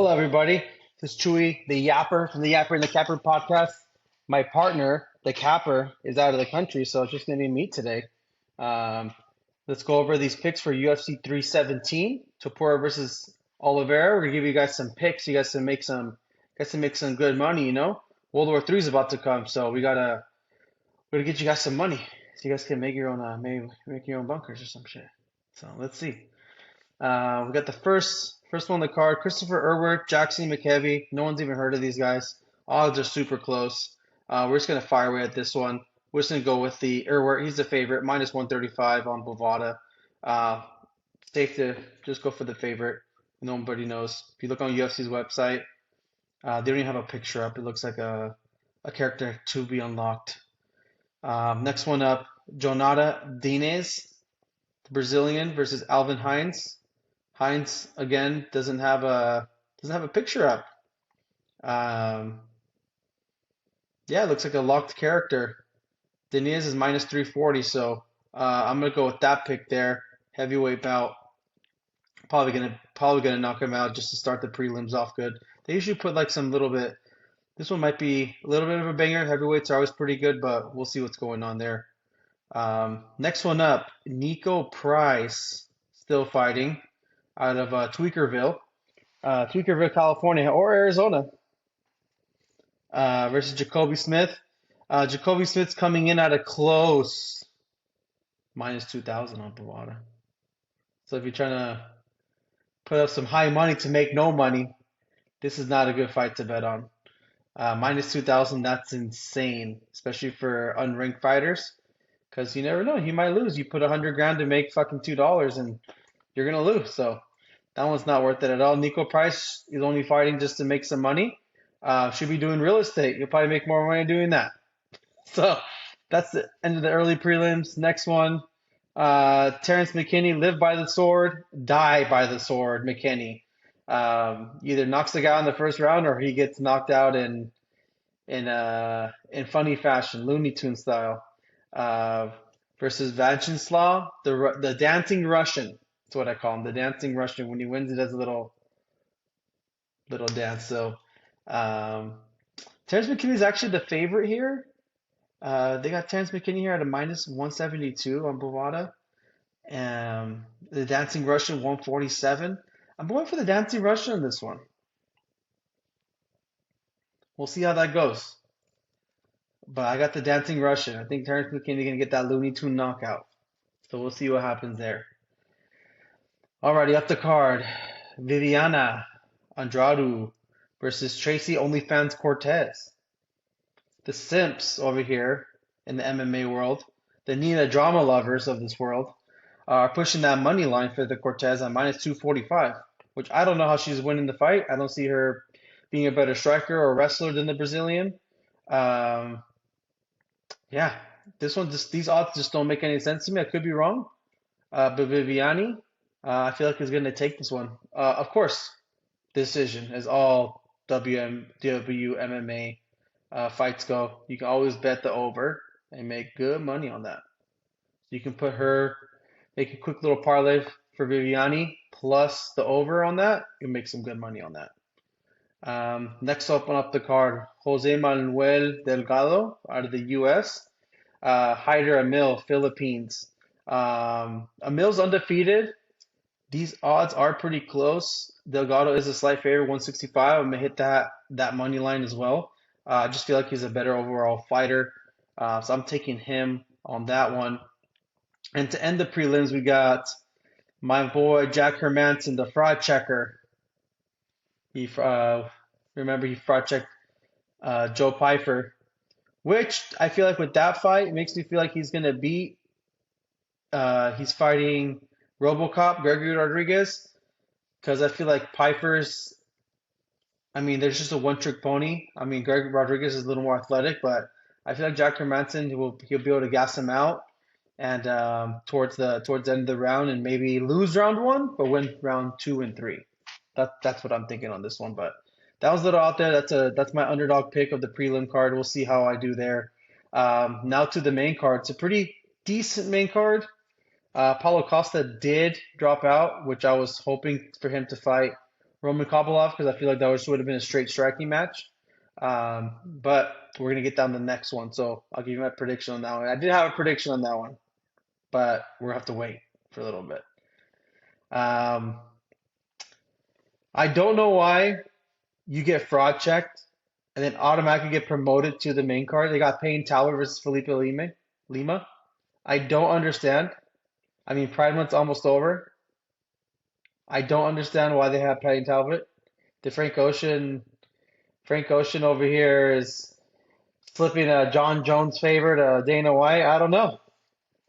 Hello, everybody. This is Chuy, the Yapper from the Yapper and the Capper podcast. My partner, the Capper, is out of the country, so it's just going to be me today. Um, let's go over these picks for UFC 317, Topuria versus Oliveira. We're going to give you guys some picks. You guys can make some good money. World War III is about to come, so we're gonna get you guys some money, so you guys can make your own maybe make your own bunkers or some shit. So let's see. We got the first one on the card. Christopher Irwin, Jackson McKevy. No one's even heard of these guys. Odds are super close. We're just gonna fire away at this one. We're just gonna go with the Irwin. He's the favorite, minus 135 on Bovada. Uh, Safe to just go for the favorite. Nobody knows. If you look on UFC's website, they don't even have a picture up. It looks like a character to be unlocked. Next one up, Jonata Dines, the Brazilian versus Alvin Hines. Hines again doesn't have a picture up. Um, yeah, it looks like a locked character. Deniz is minus 340, so I'm gonna go with that pick there. Heavyweight bout. Probably gonna knock him out just to start the prelims off good. They usually put like some little bit. This one might be a little bit of a banger. Heavyweights are always pretty good, but we'll see what's going on there. Next one up, Nico Price, still fighting out of Tweakerville, California, or Arizona, versus Jacoby Smith. Jacoby Smith's coming in at a close minus 2,000 on Bovada. So if you're trying to put up some high money to make no money, this is not a good fight to bet on. Minus 2,000, that's insane, especially for unranked fighters, because you never know, he might lose. You put 100 grand to make fucking $2, and you're gonna lose. So that one's not worth it at all. Nico Price is only fighting just to make some money. Should be doing real estate. You'll probably make more money doing that. So that's the end of the early prelims. Next one, Terrence McKinney, live by the sword, die by the sword. McKinney either knocks the guy in the first round or he gets knocked out in funny fashion, Looney Tune style. Uh, Versus Vanchenslaw, the dancing Russian. That's what I call him, the dancing Russian. When he wins, he does a little dance. So um, Terrence McKinney is actually the favorite here. They got Terrence McKinney here at a minus 172 on Bovada. The dancing Russian 147. I'm going for the dancing Russian in this one. We'll see how that goes. But I got the dancing Russian. I think Terrence McKinney gonna get that Looney Tune knockout. So we'll see what happens there. Alrighty, up the card. Viviana Andrade versus Tracy OnlyFans Cortez. The simps over here in the MMA world, the Nina drama lovers of this world, are pushing that money line for the Cortez at minus 245, which I don't know how she's winning the fight. I don't see her being a better striker or wrestler than the Brazilian. Um, yeah, these odds just don't make any sense to me. I could be wrong. But Viviani, I feel like is going to take this one. Of course, decision, as all WMMA fights go. You can always bet the over and make good money on that. You can make a quick little parlay for Viviani plus the over on that. You'll make some good money on that. Next up the card, Jose Manuel Delgado out of the U.S. Hyder Amil, Philippines. Amil's undefeated. These odds are pretty close. Delgado is a slight favorite, 165. I'm gonna hit that money line as well. I just feel like he's a better overall fighter, so I'm taking him on that one. And to end the prelims, we got my boy Jack Hermanson, the fraud checker. He remember he fraud checked Joe Pyfer, which I feel like with that fight, it makes me feel like he's gonna beat. He's fighting RoboCop, Gregory Rodriguez, because I feel like there's just a one-trick pony. Gregory Rodriguez is a little more athletic, but I feel like Jack Hermanson he'll be able to gas him out and towards the end of the round and maybe lose round one, but win round two and three. That's what I'm thinking on this one. But that was a little out there. That's my underdog pick of the prelim card. We'll see how I do there. Now to the main card. It's a pretty decent main card. Paulo Costa did drop out, which I was hoping for him to fight Roman Kopylov because I feel like that would have been a straight striking match. But we're gonna get down to the next one, so I'll give you my prediction on that one. I did have a prediction on that one, but we'll have to wait for a little bit. Um, I don't know why you get fraud checked and then automatically get promoted to the main card. They got Payne Talbot versus Felipe Lima. I don't understand. I mean, Pride Month's almost over. I don't understand why they have Payne Talbot. The Frank Ocean over here is flipping a John Jones favor to Dana White. I don't know.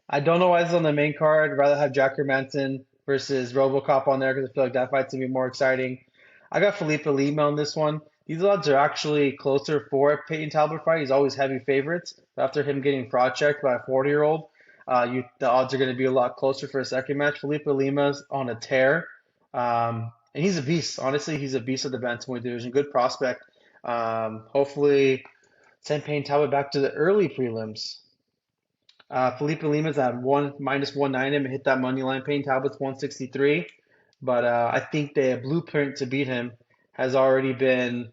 I don't know why it's on the main card. I'd rather have Jack Manson versus RoboCop on there because I feel like that fight's gonna be more exciting. I got Felipe Lima on this one. These odds are actually closer for a Peyton Talbot fight. He's always heavy favorites. But after him getting fraud checked by a 40-year-old, the odds are going to be a lot closer for a second match. Felipe Lima's on a tear, and he's a beast. Honestly, he's a beast of the bantamweight division. Good prospect. Hopefully, send Payne Talbot back to the early prelims. Felipe Lima's at one minus 190 him and hit that money line. Payne Talbot's 163, but I think the blueprint to beat him has already been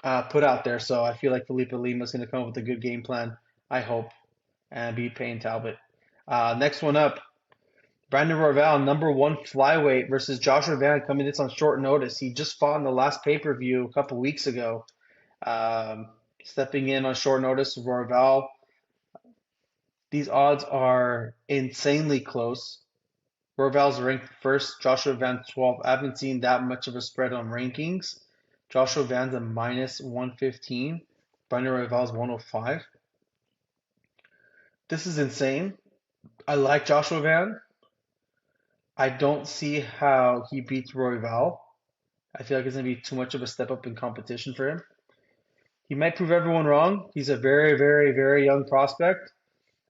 put out there. So I feel like Felipe Lima's going to come up with a good game plan. I hope and beat Payne Talbot. Next one up, Brandon Royval, number one flyweight versus Joshua Van coming this on short notice. He just fought in the last pay-per-view a couple weeks ago. Um, Stepping in on short notice, Royval. These odds are insanely close. Royval's ranked first, Joshua Van's 12th. I haven't seen that much of a spread on rankings. Joshua Van's a minus 115. Brandon Royval's 105. This is insane. I like Joshua Van. I don't see how he beats Royval. I feel like it's going to be too much of a step up in competition for him. He might prove everyone wrong. He's a very, very, very young prospect.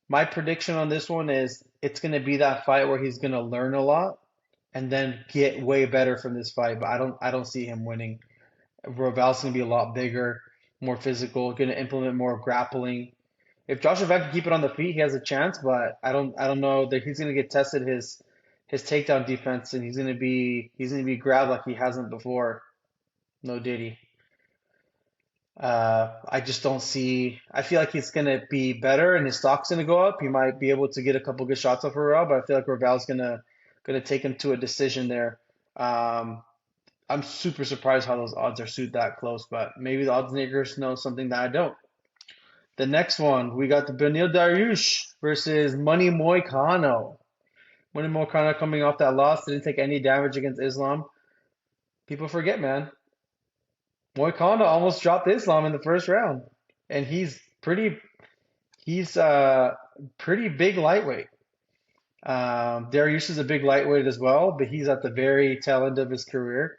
My prediction on this one is it's going to be that fight where he's going to learn a lot and then get way better from this fight. But I don't see him winning. Royval's going to be a lot bigger, more physical, going to implement more grappling. If Joshua Van can keep it on the feet, he has a chance. But I don't know that he's going to get tested his takedown defense, and he's gonna be grabbed like he hasn't before. No Diddy. I just don't see. I feel like he's gonna be better, and his stock's gonna go up. He might be able to get a couple good shots off of Raul, but I feel like Raval's gonna take him to a decision there. Um, I'm super surprised how those odds are suit that close, but maybe the odds makers know something that I don't. The next one, we got the Benil Dariush versus Money Moicano. Money Moicano coming off that loss, didn't take any damage against Islam. People forget, man. Moicano almost dropped Islam in the first round, and he's pretty big lightweight. Dariush is a big lightweight as well, but he's at the very tail end of his career.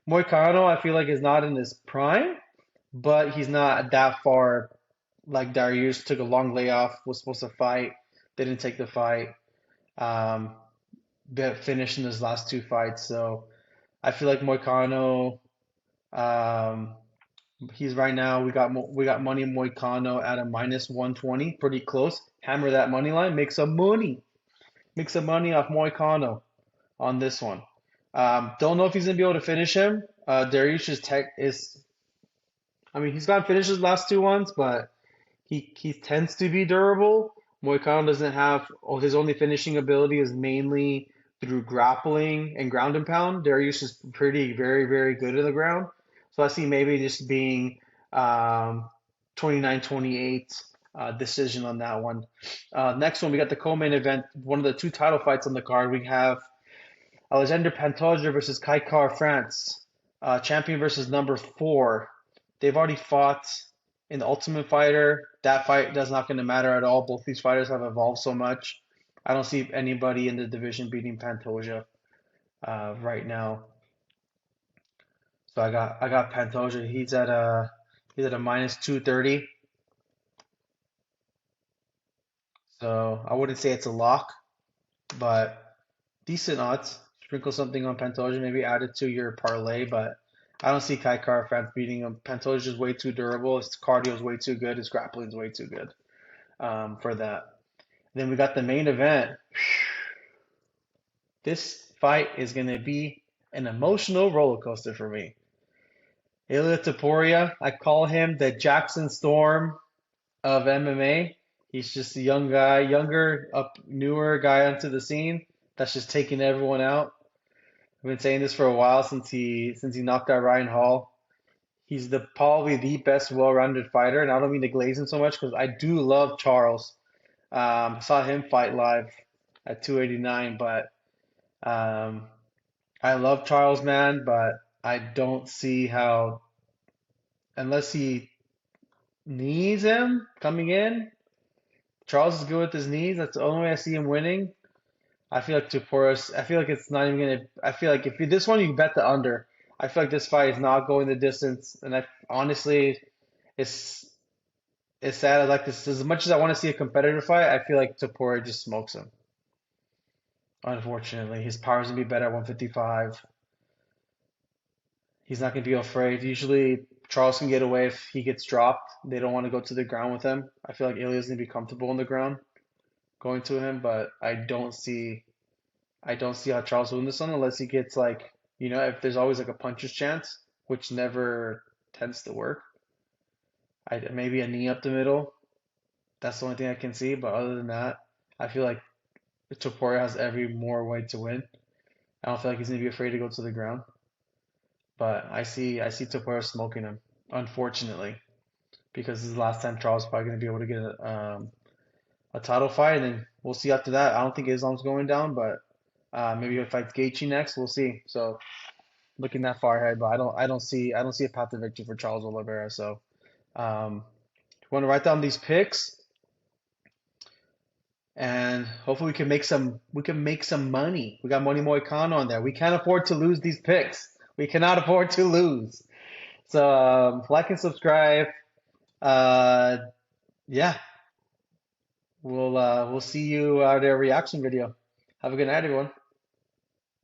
Moicano, I feel like, is not in his prime, but he's not that far. Like Dariush took a long layoff, was supposed to fight, didn't take the fight, um, but finished in his last two fights. So I feel like Moicano, um, he's right now. We got Money Moicano at a minus 120, pretty close. Hammer that money line, make some money off Moicano on this one. Don't know if he's gonna be able to finish him. Dariush's tech is, I mean, he's gotten finished his last two ones, but he tends to be durable. Moicano doesn't have, oh, his only finishing ability is mainly through grappling and ground and pound. Darius is pretty, very, very good in the ground. So I see maybe just being 29-28 decision on that one. Next one, we got the co-main event, one of the two title fights on the card. We have Alexander Pantoja versus Kai France, champion versus number four. They've already fought in the Ultimate Fighter. That fight does not going to matter at all. Both these fighters have evolved so much. I don't see anybody in the division beating Pantoja right now. So I got Pantoja. He's at a minus 230. So I wouldn't say it's a lock, but decent odds. Sprinkle something on Pantoja, maybe add it to your parlay, but I don't see Kai France beating him. Pantoja's just way too durable. His cardio is way too good. His grappling is way too good for that. Then we got the main event. This fight is going to be an emotional roller coaster for me. Ilia Topuria, I call him the Jackson Storm of MMA. He's just a young guy, younger, newer guy onto the scene that's just taking everyone out. I've been saying this for a while since he knocked out Ryan Hall. He's probably the best well-rounded fighter, and I don't mean to glaze him so much because I do love Charles. Saw him fight live at 289, but um, I love Charles, man, but I don't see how, unless he needs him coming in. Charles is good with his knees. That's the only way I see him winning. I feel like Tuporis, I feel like it's not even gonna. I feel like if you this one you can bet the under. I feel like this fight is not going the distance, and I honestly, it's it's sad. I like this as much as I want to see a competitive fight. I feel like Topuria just smokes him. Unfortunately, his power's gonna be better at 155. He's not gonna be afraid. Usually, Charles can get away if he gets dropped. They don't want to go to the ground with him. I feel like Ilya's gonna be comfortable on the ground going to him, but I don't see how Charles will win this one unless he gets like, if there's always like a puncher's chance, which never tends to work. Maybe a knee up the middle. That's the only thing I can see. But other than that, I feel like Topuria has every more way to win. I don't feel like he's gonna be afraid to go to the ground. But I see Topuria smoking him, unfortunately, because this is the last time Charles is probably gonna be able to get a title fight, and then we'll see after that. I don't think Islam's going down, but maybe he'll fight Gaethje next. We'll see. So looking that far ahead, but I don't see a path to victory for Charles Oliveira. So if you want to write down these picks, and hopefully we can make some money. We got Money Moicano on there. We can't afford to lose these picks. We cannot afford to lose. So like and subscribe. Uh, yeah, we'll see you at our reaction video. Have a good night, everyone.